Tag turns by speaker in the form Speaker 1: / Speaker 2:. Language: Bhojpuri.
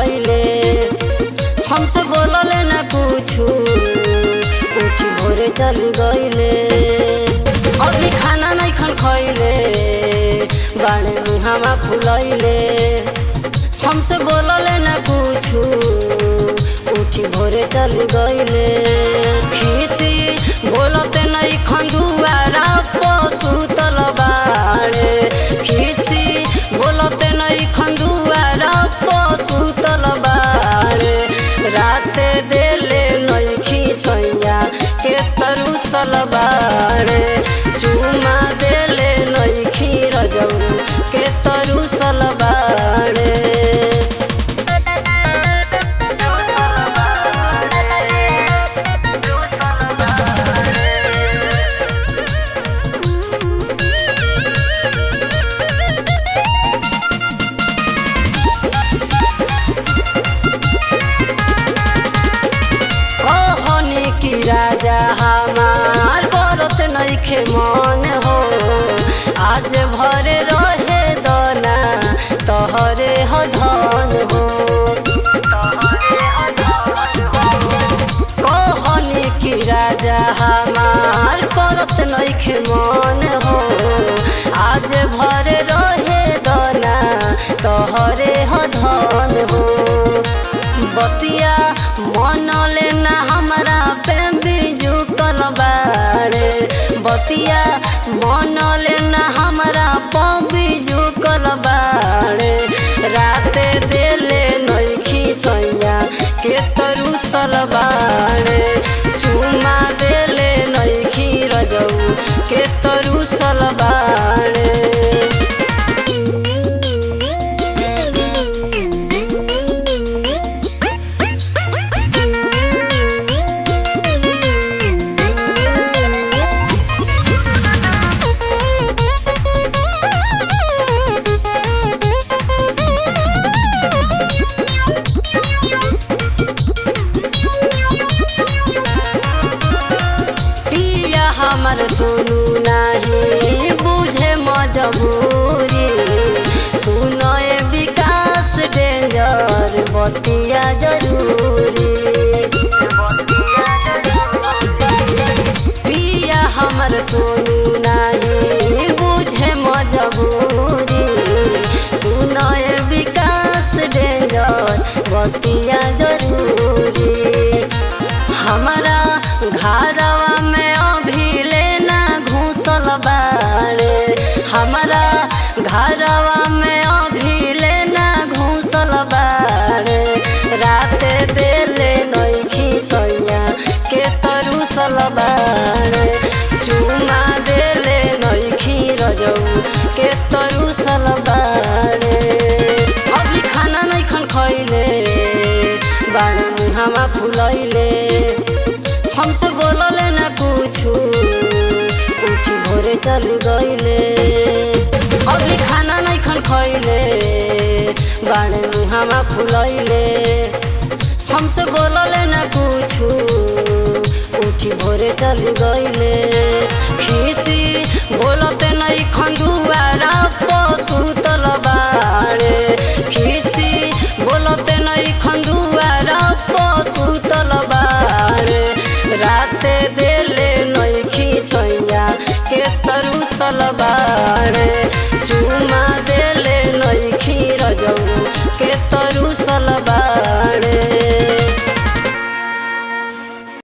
Speaker 1: फुलैले हमसे बोलले ना कुछु उठी भोरे चल गईले अभी खाना नहीं खन खैले बाणे मुहामा फुलैले हमसे बोलले ना कुछु उठी भोरे चल गईले खीसी बोलते नहीं खंजुआरा पसुतल बाड़े खीसी बोलते नहीं खंजुआरा पसुतल बाड़े राते देले नहीं खीसैया के तरुसल बाड़े चुमा देले नहीं खीर जऊ के तरुसल बाड़े राजा हमार बरत नइखे मन हो आज भरे रहे दना तहरे ह धन हो कहनी कि राजा हमार बरत नइखे मन हो आज भरे रहे दना तहरे ह धन हो बतिया मन लेना हमरा झुकल बाड़े बतिया मन लेना हमरा पबी झुकल बाड़े राते देले नहीं खीसैया के तरुसल बाड़े चुमा देले नहीं खीर जऊ के तरुसल बाड़े हमर सुनू नहीं बुझे मजबूरी सुनए विकास डेंजर बतिया जरूरी पिया हमर सुनू नहीं बुझे मजबूरी सुनए विकास डेंजर बतिया जरूरी हमारा घरवा में बाड़े हमारा घरवा में अभी लेना घूसल बाड़े राते देले नहीं खीसैया के तरुसल बाड़े चुमा देले नहीं खीर जऊ के तरुसल बाड़े अभी खाना नहीं खन खैले बाड़े मुहामा फुलैले हमसे बोलले ना कुछु उठी भोरे चल गईले अभी खाना नहीं खन खैले बाणे मुहामा फुलैले हमसे बोलले ना कुछु उठी भोरे चल गईले खीसी